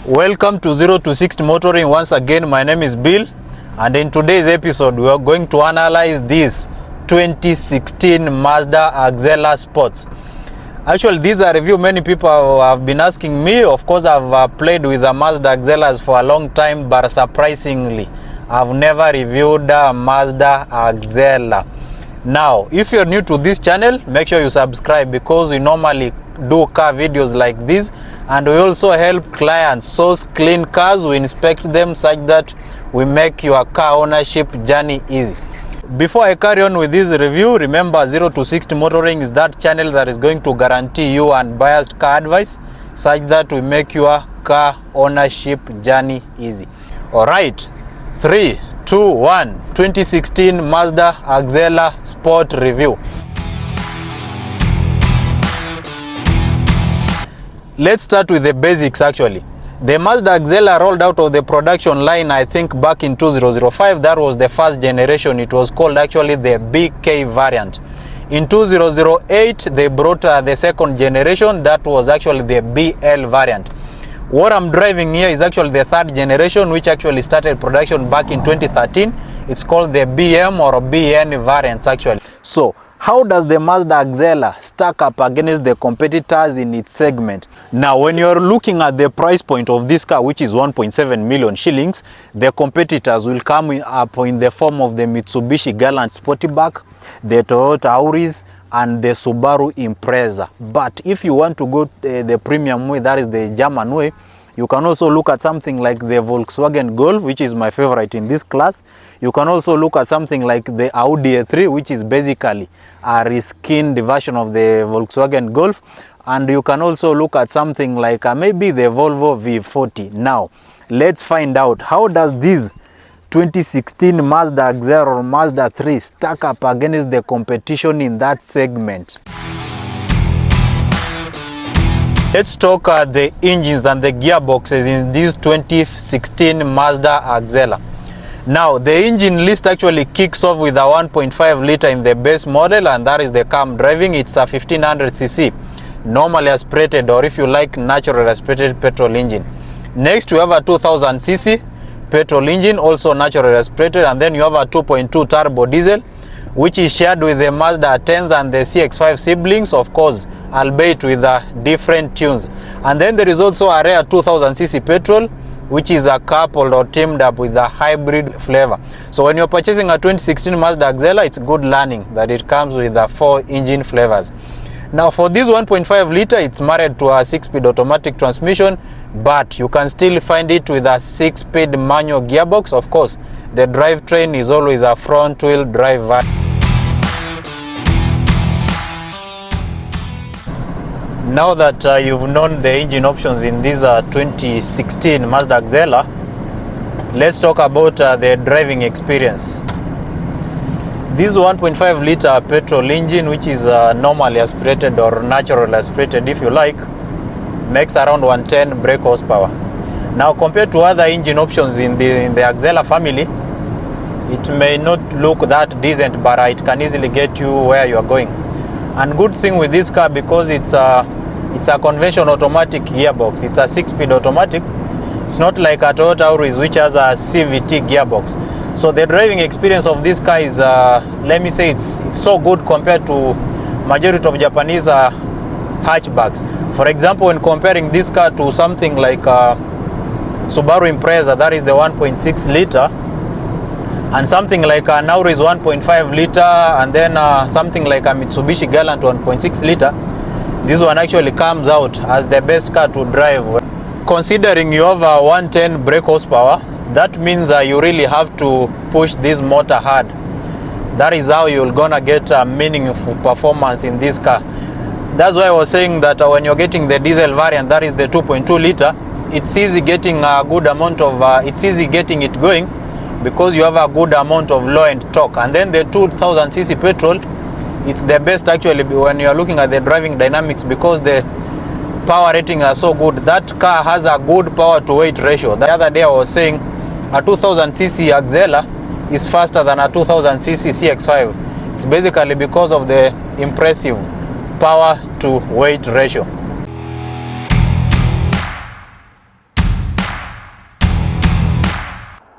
Welcome to 0 to 60 Motoring. Once again, my name is Bill, and in today's episode we are going to analyze this 2016 Mazda Axela Sports. Actually, this is a review many people have been asking me. Of course, I've played with the Mazda Axelas for a long time, but surprisingly I've never reviewed a Mazda Axela. Now, if you're new to this channel, make sure you subscribe, because we normally do car videos like this, and we also help clients source clean cars. We inspect them such that we make your car ownership journey easy. Before I carry on with this review, remember 0 to 60 Motoring is that channel that is going to guarantee you unbiased car advice such that we make your car ownership journey easy. Alright, 3, 2, 1, 2016 Mazda Axela Sport Review. Let's start with the basics. Actually, the Mazda Axela rolled out of the production line, I think, back in 2005. That was the first generation. It was called actually the BK variant. In 2008, they brought the second generation. That was actually the BL variant. What I'm driving here is actually the third generation, which actually started production back in 2013. It's called the BM or BN variants actually. So, how does the Mazda Axela stack up against the competitors in its segment? Now, when you're looking at the price point of this car, which is 1.7 million shillings, the competitors will come up in the form of the Mitsubishi Galant Sportback, the Toyota Auris, and the Subaru Impreza. But if you want to go the premium way, that is the German way, you can also look at something like the Volkswagen Golf, which is my favorite in this class. You can also look at something like the Audi A3, which is basically a reskinned version of the Volkswagen Golf. And you can also look at something like maybe the Volvo V40. Now, let's find out, how does this 2016 Mazda Axela or Mazda 3 stack up against the competition in that segment? Let's talk the engines and the gearboxes in this 2016 Mazda Axela. Now, the engine list actually kicks off with a 1.5 liter in the base model, and that is the car I'm driving. It's a 1500cc normally aspirated, or if you like, naturally aspirated petrol engine. Next, you have a 2000cc petrol engine, also naturally aspirated, and then you have a 2.2 turbo diesel, which is shared with the Mazda 10s and the CX-5 siblings, of course, albeit with different tunes. And then there is also a rare 2000cc petrol, which is coupled or teamed up with a hybrid flavor. So when you're purchasing a 2016 Mazda Axela, it's good learning that it comes with 4 engine flavors. Now, for this 1.5 liter, it's married to a 6-speed automatic transmission, but you can still find it with a 6-speed manual gearbox. Of course, the drivetrain is always a front-wheel drive. Now that you've known the engine options in this 2016 Mazda Axela, let's talk about the driving experience. This 1.5 liter petrol engine, which is normally aspirated or naturally aspirated if you like, makes around 110 brake horsepower. Now, compared to other engine options in the Axela family, it may not look that decent, but it can easily get you where you are going. And good thing with this car, because it's a conventional automatic gearbox. It's a 6-speed automatic. It's not like a Toyota Auris, which has a CVT gearbox. So the driving experience of this car is, let me say, it's so good compared to majority of Japanese hatchbacks. For example, when comparing this car to something like Subaru Impreza, that is the 1.6 liter, and something like an Auris 1.5 liter, and then something like a Mitsubishi Galant 1.6 liter, this one actually comes out as the best car to drive. Considering you have a 110 brake horsepower, that means you really have to push this motor hard. That is how you're gonna get a meaningful performance in this car. That's why I was saying that when you're getting the diesel variant, that is the 2.2 liter, it's easy getting a good amount of it's easy getting it going, because you have a good amount of low end torque. And then the 2000cc petrol, it's the best actually when you're looking at the driving dynamics, because the power rating are so good. That car has a good power to weight ratio. The other day I was saying a 2000cc Axela is faster than a 2000cc CX-5. It's basically because of the impressive power to weight ratio.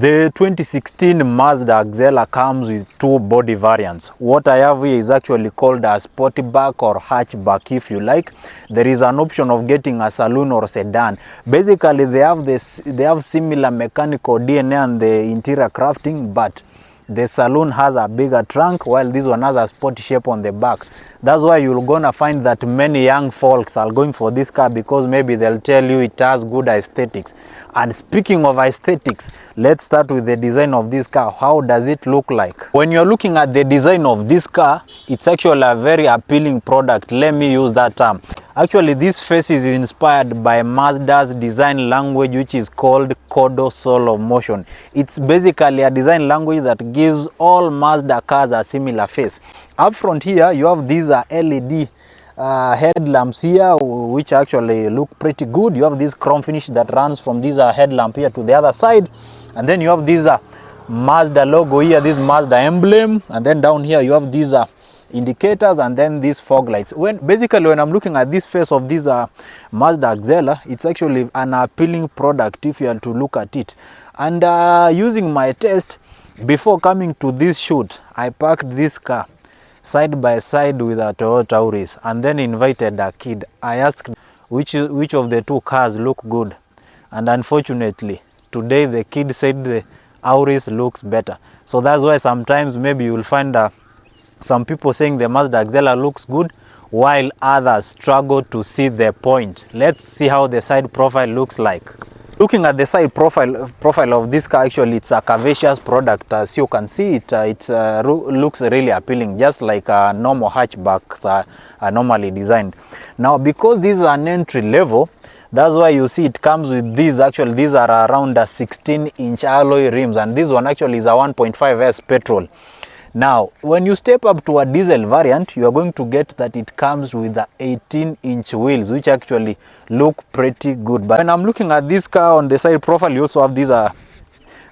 The 2016 Mazda Axela comes with two body variants. What I have here is actually called a Sportback or hatchback if you like. There is an option of getting a saloon or sedan. Basically they have similar mechanical DNA and the interior crafting, but the saloon has a bigger trunk while this one has a sport shape on the back. That's why you're gonna find that many young folks are going for this car, because maybe they'll tell you it has good aesthetics. And speaking of aesthetics, let's start with the design of this car. How does it look like? When you're looking at the design of this car, it's actually a very appealing product. Let me use that term. Actually, this face is inspired by Mazda's design language, which is called Kodo Soul of Motion. It's basically a design language that gives all Mazda cars a similar face. Up front here, you have these LED headlamps here, which actually look pretty good. You have this chrome finish that runs from this headlamp here to the other side, and then you have this Mazda logo here, this Mazda emblem, and then down here you have these indicators and then these fog lights. When I'm looking at this face of this Mazda Axela, it's actually an appealing product if you are to look at it. And using my test before coming to this shoot, I parked this car side by side with a Toyota Auris and then invited a kid. I asked which of the two cars look good, and unfortunately today the kid said the Auris looks better. So that's why sometimes maybe you will find some people saying the Mazda Axela looks good while others struggle to see the point. Let's see how the side profile looks like. Looking at the side profile of this car, actually it's a curvaceous product. As you can see, it looks really appealing, just like normal hatchbacks are normally designed. Now, because this is an entry level, that's why you see it comes with these. Actually, these are around 16-inch alloy rims, and this one actually is a 1.5S petrol. Now, when you step up to a diesel variant, you are going to get that it comes with the 18-inch wheels, which actually look pretty good. But when I'm looking at this car on the side profile, you also have these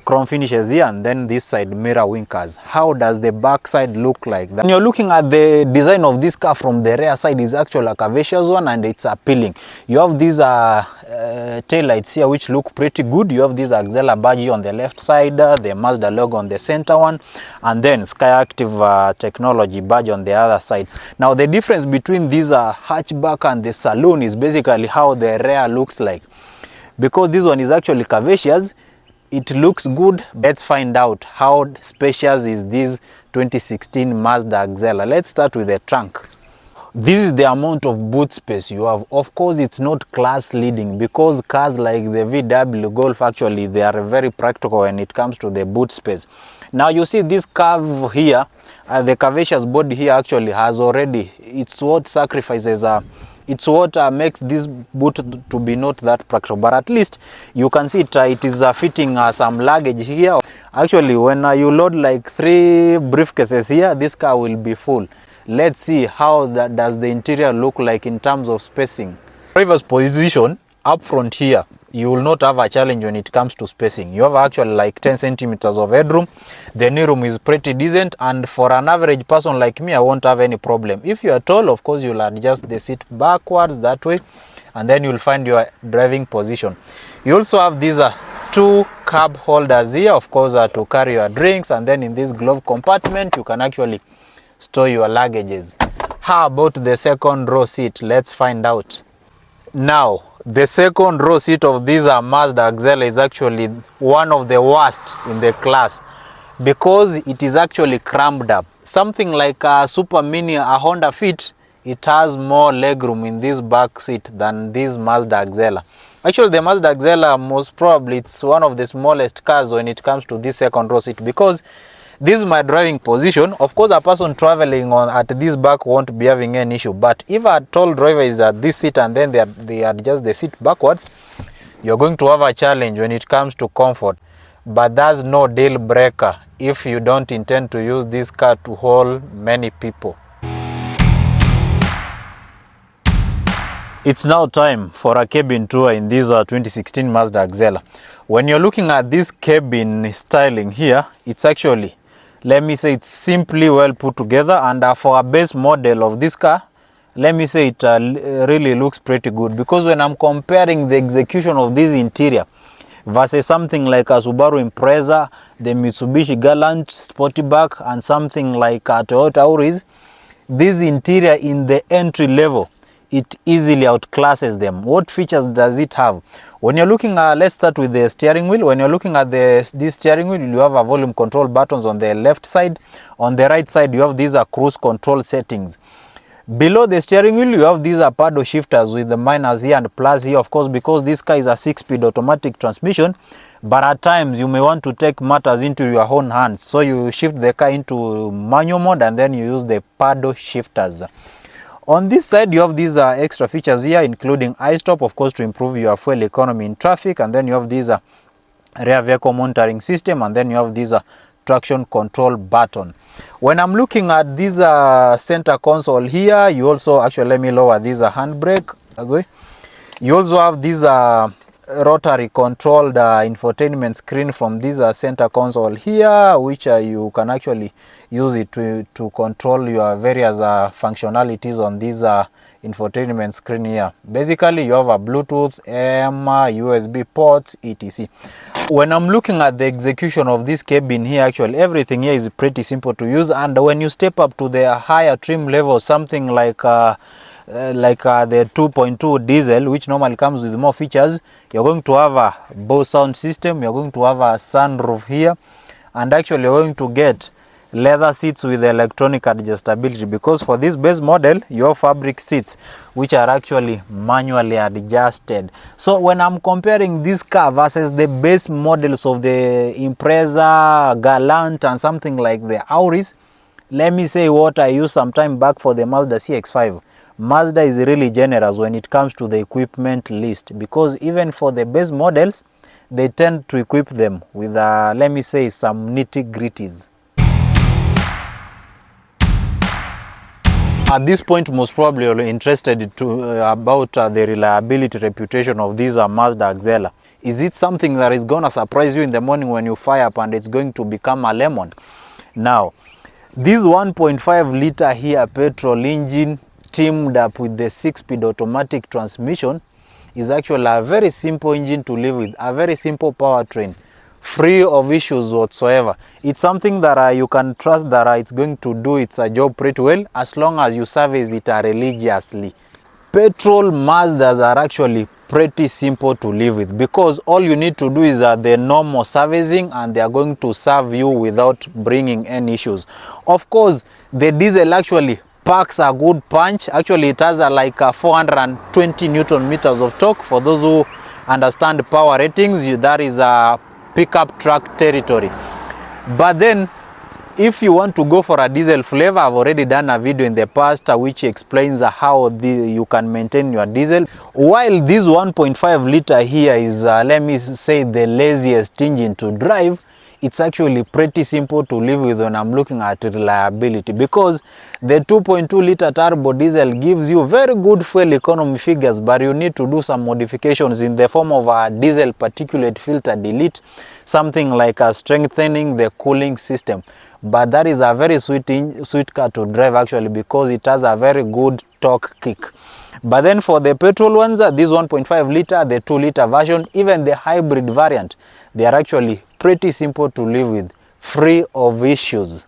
chrome finishes here, and then this side mirror winkers. How does the back side look like? When you're looking at the design of this car from the rear side, is actually a curvaceous one and it's appealing. You have these tail lights here which look pretty good. You have this Axela badge on the left side, the Mazda logo on the center one, and then Skyactiv technology badge on the other side. Now the difference between this hatchback and the saloon is basically how the rear looks like. Because this one is actually curvaceous, it looks good. Let's find out how spacious is this 2016 Mazda Axela. Let's start with the trunk. This is the amount of boot space you have. Of course, it's not class leading, because cars like the VW Golf, actually they are very practical when it comes to the boot space. Now you see this curve here, the curvaceous body here actually has already, it's what sacrifices it's what makes this boot to be not that practical, but at least you can see it is fitting some luggage here. Actually, when you load like 3 briefcases here, this car will be full. Let's see how does the interior look like in terms of spacing. Driver's position up front here, you will not have a challenge when it comes to spacing. You have actually like 10 centimeters of headroom. The knee room is pretty decent, and for an average person like me, I won't have any problem. If you are tall, of course you'll adjust the seat backwards that way, and then you'll find your driving position. You also have these 2 cup holders here, of course, to carry your drinks, and then in this glove compartment you can actually store your luggages. How about the second row seat? Let's find out. Now, the second row seat of this Mazda Axela is actually one of the worst in the class, because it is actually crammed up. Something like a Super Mini, a Honda Fit, it has more legroom in this back seat than this Mazda Axela. Actually, the Mazda Axela, most probably, it's one of the smallest cars when it comes to this second row seat, because this is my driving position. Of course, a person traveling at this back won't be having any issue. But if a tall driver is at this seat and then they adjust the seat backwards, you're going to have a challenge when it comes to comfort. But that's no deal breaker if you don't intend to use this car to haul many people. It's now time for a cabin tour in this 2016 Mazda Axela. When you're looking at this cabin styling here, it's actually, let me say, it's simply well put together, and for a base model of this car, let me say it really looks pretty good. Because when I'm comparing the execution of this interior versus something like a Subaru Impreza, the Mitsubishi Galant Sportback, and something like a Toyota Auris. This interior in the entry level, it easily outclasses them. What features does it have? When you're looking at, let's start with the steering wheel. When you're looking at this steering wheel, you have a volume control buttons on the left side. On the right side, you have these cruise control settings. Below the steering wheel, you have these paddle shifters with the minus here and plus here, of course, because this car is a 6-speed automatic transmission. But at times, you may want to take matters into your own hands. So you shift the car into manual mode and then you use the paddle shifters. On this side, you have these extra features here, including iStop, of course, to improve your fuel economy in traffic. And then you have these rear vehicle monitoring system, and then you have this traction control button. When I'm looking at this center console here, you also, actually, let me lower this handbrake as well. You also have this rotary controlled infotainment screen from this center console here, which you can actually use it to control your various functionalities on this infotainment screen here. Basically, you have a Bluetooth, AM, USB ports, etc. When I'm looking at the execution of this cabin here, actually everything here is pretty simple to use. And when you step up to the higher trim level, something like the 2.2 diesel, which normally comes with more features, you're going to have a Bose sound system, you're going to have a sunroof here, and actually you're going to get leather seats with electronic adjustability, because for this base model you have fabric seats which are actually manually adjusted. So when I'm comparing this car versus the base models of the Impreza, Galant, and something like the Auris, let me say what I used some time back for the Mazda CX-5. Mazda is really generous when it comes to the equipment list, because even for the base models, they tend to equip them with, let me say, some nitty-gritties. At this point, most probably you're interested about the reliability reputation of this Mazda Axela. Is it something that is going to surprise you in the morning when you fire up and it's going to become a lemon? Now, this 1.5 liter here petrol engine teamed up with the 6-speed automatic transmission is actually a very simple engine to live with, a very simple powertrain, free of issues whatsoever. It's something that you can trust that it's going to do its job pretty well, as long as you service it religiously. Petrol Mazdas are actually pretty simple to live with, because all you need to do is the normal servicing, and they are going to serve you without bringing any issues. Of course, the diesel actually packs a good punch. Actually, it has like 420 Newton meters of torque. For those who understand power ratings, that is a pickup truck territory. But then, if you want to go for a diesel flavor, I've already done a video in the past which explains how you can maintain your diesel. While this 1.5 liter here is, let me say, the laziest engine to drive, it's actually pretty simple to live with when I'm looking at reliability, because the 2.2 liter turbo diesel gives you very good fuel economy figures, but you need to do some modifications in the form of a diesel particulate filter delete, something like strengthening the cooling system. But that is a very sweet car to drive actually, because it has a very good torque kick. But then for the petrol ones, this 1.5 liter, the 2 liter version, even the hybrid variant, they are actually pretty simple to live with, free of issues.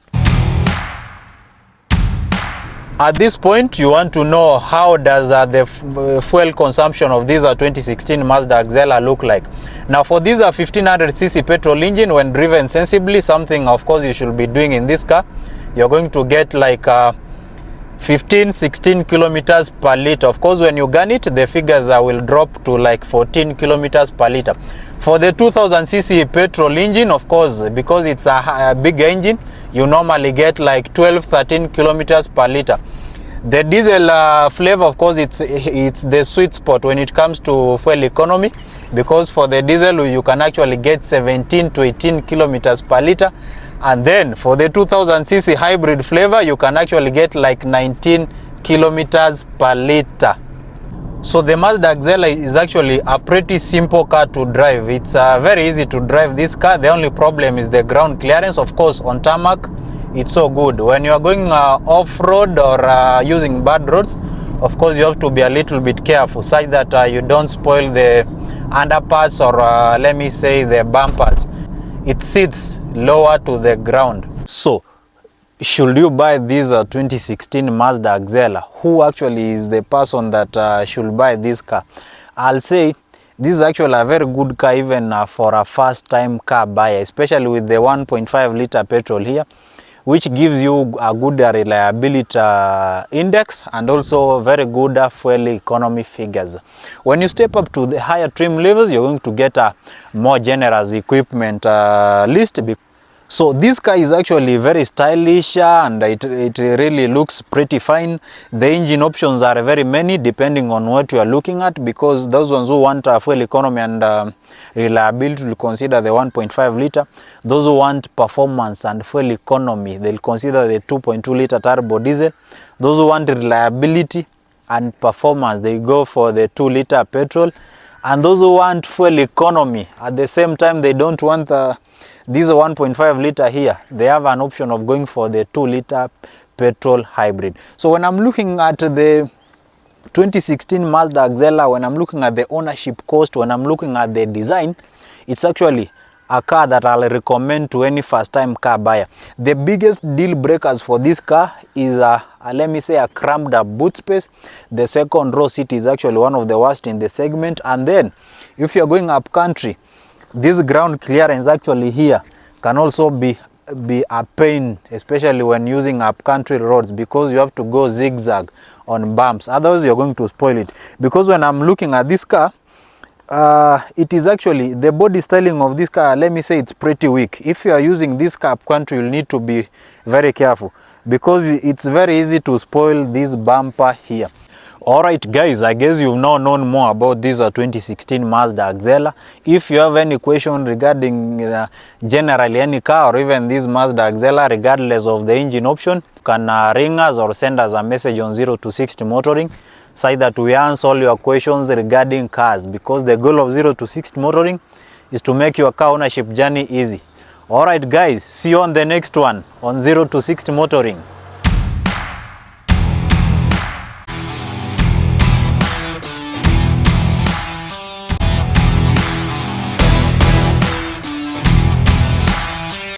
At this point, you want to know how does the fuel consumption of this 2016 Mazda Axela look like. Now for this 1500cc petrol engine, when driven sensibly, something of course you should be doing in this car, you're going to get like 15-16 kilometers per liter. Of course, when you gun it, the figures will drop to like 14 kilometers per liter. For the 2000cc petrol engine, of course, because it's a big engine, you normally get like 12-13 kilometers per liter. The diesel flavor, of course, it's the sweet spot when it comes to fuel economy, because for the diesel you can actually get 17 to 18 kilometers per liter. And then for the 2000cc hybrid flavor, you can actually get like 19 kilometers per liter. So the Mazda Axela is actually a pretty simple car to drive. It's very easy to drive this car. The only problem is the ground clearance. Of course, on tarmac, it's so good. When you are going off-road or using bad roads, of course, you have to be a little bit careful, such that you don't spoil the underparts, or let me say the bumpers, it sits lower to the ground. So should you buy this 2016 Mazda Axela? Who actually is the person that should buy this car? I'll say this is actually a very good car even for a first time car buyer, especially with the 1.5 liter petrol here, which gives you a good reliability index and also very good fuel economy figures. When you step up to the higher trim levels, you're going to get a more generous equipment list. So this car is actually very stylish and it really looks pretty fine. The engine options are very many depending on what you are looking at, because those ones who want fuel economy and reliability will consider the 1.5 liter. Those who want performance and fuel economy, they'll consider the 2.2 liter turbo diesel. Those who want reliability and performance, they go for the 2 liter petrol. And those who want fuel economy, at the same time they don't want this 1.5 liter here, they have an option of going for the 2 liter petrol hybrid. So when I'm looking at the 2016 Mazda Axela, when I'm looking at the ownership cost, when I'm looking at the design, it's actually a car that I'll recommend to any first time car buyer. The biggest deal breakers for this car is let me say a cramped up boot space. The second row seat is actually one of the worst in the segment, and then if you're going up country, this ground clearance actually here can also be a pain, especially when using up country roads, because you have to go zigzag on bumps, otherwise you're going to spoil it. Because when I'm looking at this car, it is actually the body styling of this car, let me say it's pretty weak. If you are using this car up country, you'll need to be very careful, because it's very easy to spoil this bumper here. Alright guys, I guess you've now known more about this 2016 Mazda Axela. If you have any question regarding generally any car or even this Mazda Axela, regardless of the engine option, you can ring us or send us a message on 0-60 Motoring, so that we answer all your questions regarding cars, because the goal of 0-60 Motoring is to make your car ownership journey easy. Alright guys, see you on the next one on 0-60 Motoring.